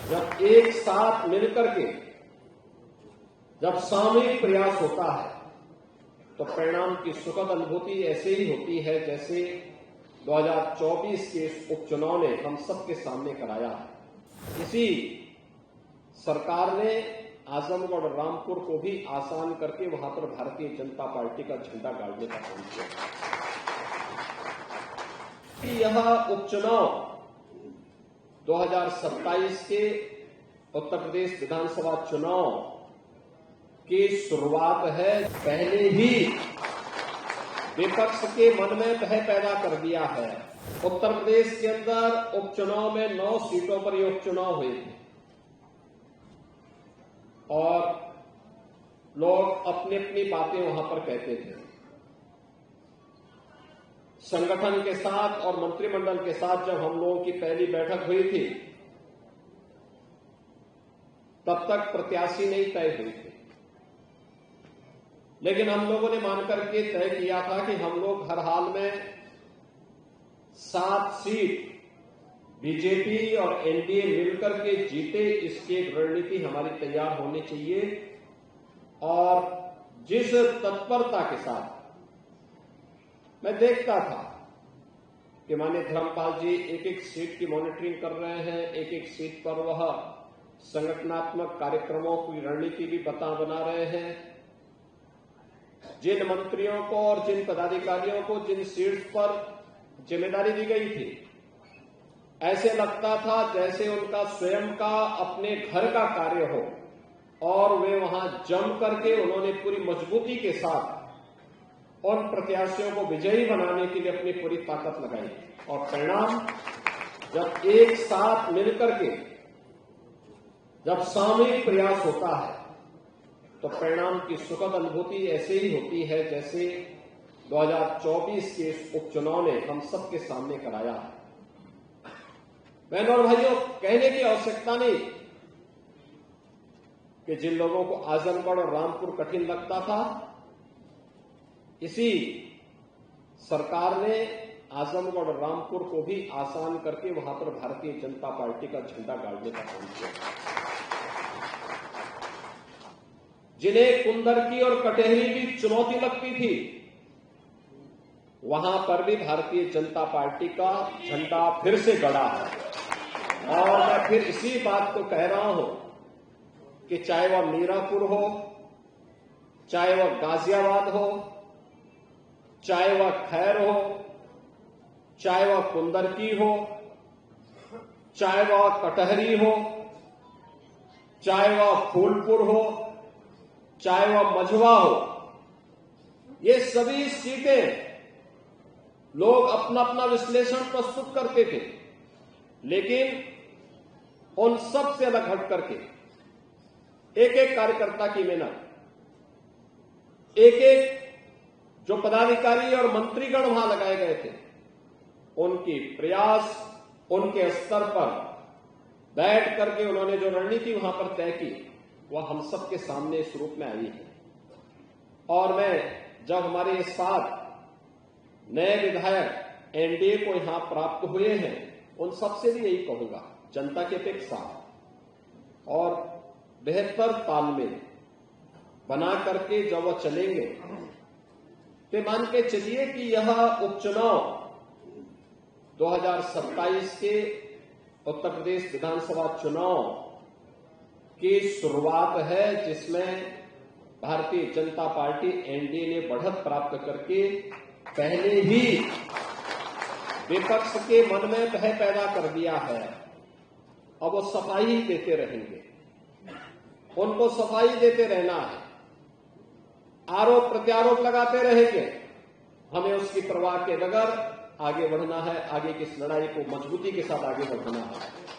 जब एक साथ मिलकर के जब सामूहिक प्रयास होता है तो परिणाम की सुखद अनुभूति ऐसे ही होती है जैसे 2024 के उपचुनाव ने हम सबके सामने कराया है। इसी सरकार ने आजमगढ़ और रामपुर को भी आसान करके वहां पर भारतीय जनता पार्टी का झंडा गाड़ने का काम किया। यह उपचुनाव 2027 के उत्तर प्रदेश विधानसभा चुनाव की शुरुआत है। पहले ही विपक्ष के मन में भय पैदा कर दिया है। उत्तर प्रदेश के अंदर उपचुनाव में 9 सीटों पर ये उपचुनाव हुए थे और लोग अपनी अपनी बातें वहां पर कहते थे। संगठन के साथ और मंत्रिमंडल के साथ जब हम लोगों की पहली बैठक हुई थी तब तक प्रत्याशी नहीं तय हुई थी, लेकिन हम लोगों ने मानकर के तय किया था कि हम लोग हर हाल में 7 सीट बीजेपी और एनडीए मिलकर के जीते, इसकी एक रणनीति हमारी तैयार होनी चाहिए। और जिस तत्परता के साथ मैं देखता था कि माननीय धर्मपाल जी एक एक सीट की मॉनिटरिंग कर रहे हैं, एक एक सीट पर वह संगठनात्मक कार्यक्रमों की रणनीति भी बना रहे हैं। जिन मंत्रियों को और जिन पदाधिकारियों को जिन सीट्स पर जिम्मेदारी दी गई थी, ऐसे लगता था जैसे उनका स्वयं का अपने घर का कार्य हो और वे वहां जम करके उन्होंने पूरी मजबूती के साथ उन प्रत्याशियों को विजयी बनाने के लिए अपनी पूरी ताकत लगाई। और परिणाम जब एक साथ मिलकर के जब सामूहिक प्रयास होता है तो परिणाम की सुखद अनुभूति ऐसे ही होती है जैसे 2024 के उपचुनाव ने हम सबके सामने कराया है। बहनों और भाइयों, कहने की आवश्यकता नहीं कि जिन लोगों को आजमगढ़ और रामपुर कठिन लगता था, इसी सरकार ने आजमगढ़ और रामपुर को भी आसान करके वहां पर भारतीय जनता पार्टी का झंडा गाड़ने का काम किया। जिन्हें कुंदरकी और कटेहरी की चुनौती लगती थी, वहां पर भी भारतीय जनता पार्टी का झंडा फिर से गड़ा है। और मैं फिर इसी बात को कह रहा हूं कि चाहे वह मीरापुर हो, चाहे वह गाजियाबाद हो, चाहे वह खैर हो, चाहे वह कुंदरकी हो, चाहे वह कटहरी हो, चाहे वह फूलपुर हो, चाहे वह मझवा हो, ये सभी सीटें लोग अपना अपना विश्लेषण प्रस्तुत करते थे, लेकिन उन सब से अलग हट करके एक एक कार्यकर्ता की मेहनत, एक एक जो पदाधिकारी और मंत्रीगण वहां लगाए गए थे, उनकी प्रयास, उनके स्तर पर बैठ करके उन्होंने जो रणनीति वहां पर तय की, वह हम सबके सामने इस रूप में आई है। और मैं जब हमारे साथ नए विधायक एनडीए को यहां प्राप्त हुए हैं, उन सबसे भी यही कहूंगा, जनता की अपेक्षा और बेहतर तालमेल बना करके जब वह चलेंगे तो मान के चलिए कि यह उपचुनाव 2027 के उत्तर प्रदेश विधानसभा चुनाव की शुरुआत है, जिसमें भारतीय जनता पार्टी एनडीए ने बढ़त प्राप्त करके पहले ही विपक्ष के मन में भय पैदा कर दिया है। अब वो सफाई ही देते रहेंगे, उनको सफाई देते रहना है, आरोप प्रत्यारोप लगाते रहेंगे। हमें उसकी परवाह के बगैर आगे बढ़ना है, आगे की इस लड़ाई को मजबूती के साथ आगे बढ़ाना है।